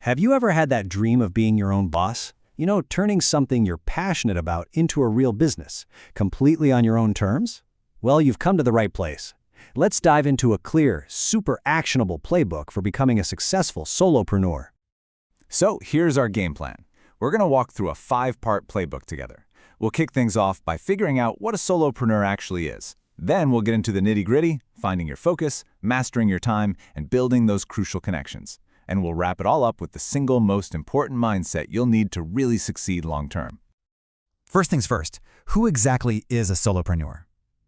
Have you ever had that dream of being your own boss? Turning something you're passionate about into a real business, completely on your own terms? Well, you've come to the right place. Let's dive into a clear, super actionable playbook for becoming a successful solopreneur. So here's our game plan. We're going to walk through a 5-part playbook together. We'll kick things off by figuring out what a solopreneur actually is. Then we'll get into the nitty-gritty, finding your focus, mastering your time, and building those crucial connections. And we'll wrap it all up with the single most important mindset you'll need to really succeed long-term. First things first, who exactly is a solopreneur?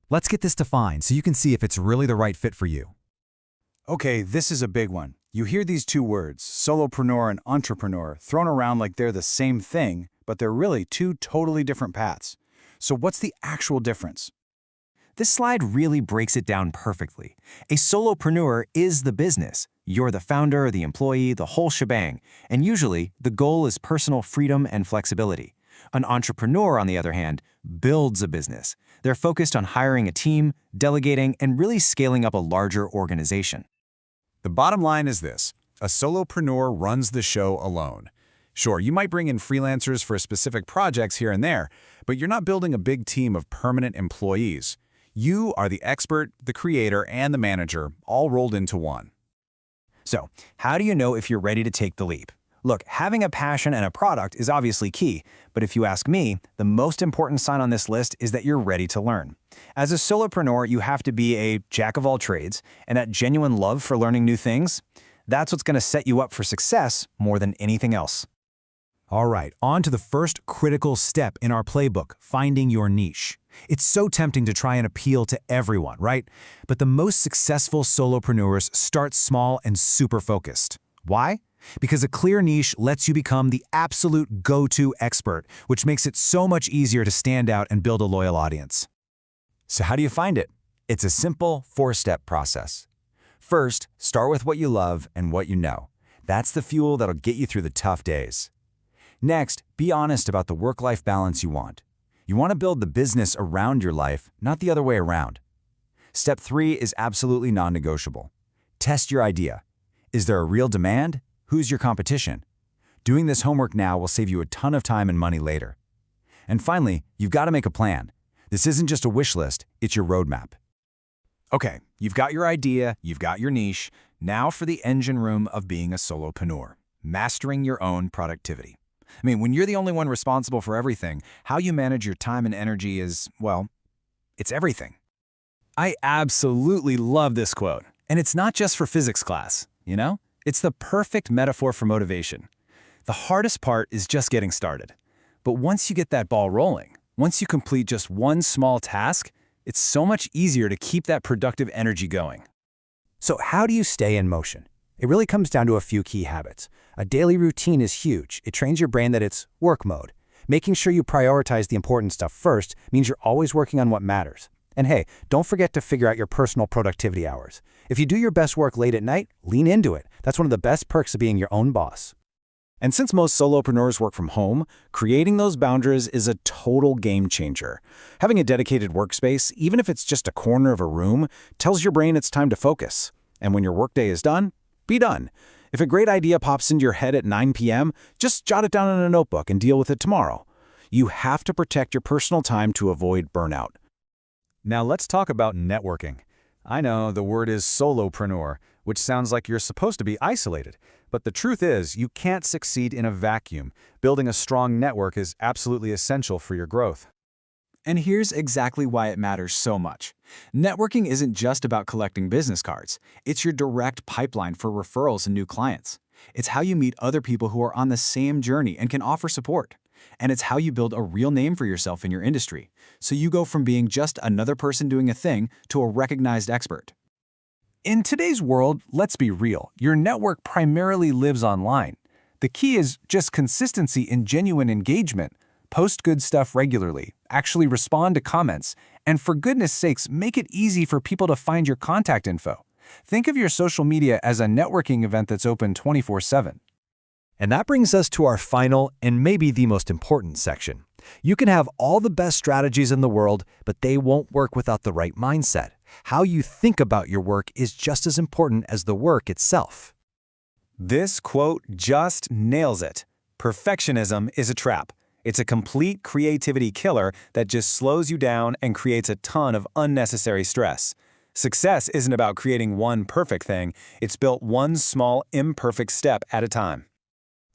Let's get this defined so you can see if it's really the right fit for you. Okay, this is a big one. You hear these two words, solopreneur and entrepreneur, thrown around like they're the same thing, but they're really two totally different paths. So what's the actual difference? This slide really breaks it down perfectly. A solopreneur is the business. You're the founder, the employee, the whole shebang. And usually, the goal is personal freedom and flexibility. An entrepreneur, on the other hand, builds a business. They're focused on hiring a team, delegating, and really scaling up a larger organization. The bottom line is this: a solopreneur runs the show alone. Sure, you might bring in freelancers for specific projects here and there, but you're not building a big team of permanent employees. You are the expert, the creator, and the manager, all rolled into one. So, how do you know if you're ready to take the leap? Look, having a passion and a product is obviously key, but if you ask me, the most important sign on this list is that you're ready to learn. As a solopreneur, you have to be a jack of all trades, and that genuine love for learning new things, that's what's going to set you up for success more than anything else. All right, on to the first critical step in our playbook, finding your niche. It's so tempting to try and appeal to everyone, right? But the most successful solopreneurs start small and super focused. Why? Because a clear niche lets you become the absolute go-to expert, which makes it so much easier to stand out and build a loyal audience. So how do you find it? It's a simple 4-step process. First, start with what you love and what you know. That's the fuel that'll get you through the tough days. Next, be honest about the work-life balance you want. You want to build the business around your life, not the other way around. Step 3 is absolutely non-negotiable. Test your idea. Is there a real demand? Who's your competition? Doing this homework now will save you a ton of time and money later. And finally, you've got to make a plan. This isn't just a wish list, it's your roadmap. Okay, you've got your idea, you've got your niche. Now for the engine room of being a solopreneur, mastering your own productivity. When you're the only one responsible for everything, how you manage your time and energy is, well, it's everything. I absolutely love this quote. And it's not just for physics class, It's the perfect metaphor for motivation. The hardest part is just getting started. But once you get that ball rolling, once you complete just one small task, it's so much easier to keep that productive energy going. So how do you stay in motion? It really comes down to a few key habits. A daily routine is huge. It trains your brain that it's work mode. Making sure you prioritize the important stuff first means you're always working on what matters. And hey, don't forget to figure out your personal productivity hours. If you do your best work late at night, lean into it. That's one of the best perks of being your own boss. And since most solopreneurs work from home, creating those boundaries is a total game changer. Having a dedicated workspace, even if it's just a corner of a room, tells your brain it's time to focus. And when your workday is done, be done. If a great idea pops into your head at 9 p.m., just jot it down in a notebook and deal with it tomorrow. You have to protect your personal time to avoid burnout. Now let's talk about networking. I know the word is solopreneur, which sounds like you're supposed to be isolated. But the truth is, you can't succeed in a vacuum. Building a strong network is absolutely essential for your growth. And here's exactly why it matters so much. Networking isn't just about collecting business cards. It's your direct pipeline for referrals and new clients. It's how you meet other people who are on the same journey and can offer support. And it's how you build a real name for yourself in your industry. So you go from being just another person doing a thing to a recognized expert. In today's world, let's be real, your network primarily lives online. The key is just consistency and genuine engagement. Post good stuff regularly, actually respond to comments, and for goodness sakes, make it easy for people to find your contact info. Think of your social media as a networking event that's open 24/7. And that brings us to our final and maybe the most important section. You can have all the best strategies in the world, but they won't work without the right mindset. How you think about your work is just as important as the work itself. This quote just nails it. Perfectionism is a trap. It's a complete creativity killer that just slows you down and creates a ton of unnecessary stress. Success isn't about creating one perfect thing, it's built one small, imperfect step at a time.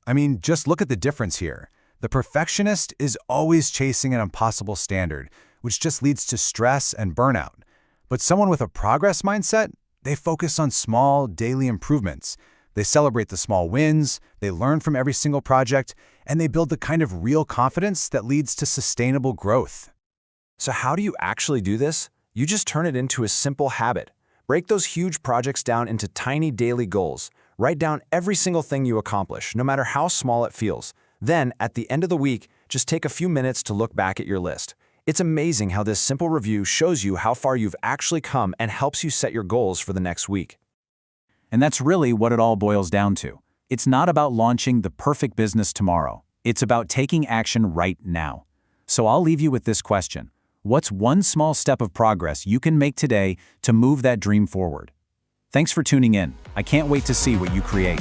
I mean, just look at the difference here. The perfectionist is always chasing an impossible standard, which just leads to stress and burnout. But someone with a progress mindset, they focus on small, daily improvements. They celebrate the small wins, they learn from every single project, and they build the kind of real confidence that leads to sustainable growth. So how do you actually do this? You just turn it into a simple habit. Break those huge projects down into tiny daily goals. Write down every single thing you accomplish, no matter how small it feels. Then, at the end of the week, just take a few minutes to look back at your list. It's amazing how this simple review shows you how far you've actually come and helps you set your goals for the next week. And that's really what it all boils down to. It's not about launching the perfect business tomorrow. It's about taking action right now. So I'll leave you with this question. What's one small step of progress you can make today to move that dream forward? Thanks for tuning in. I can't wait to see what you create.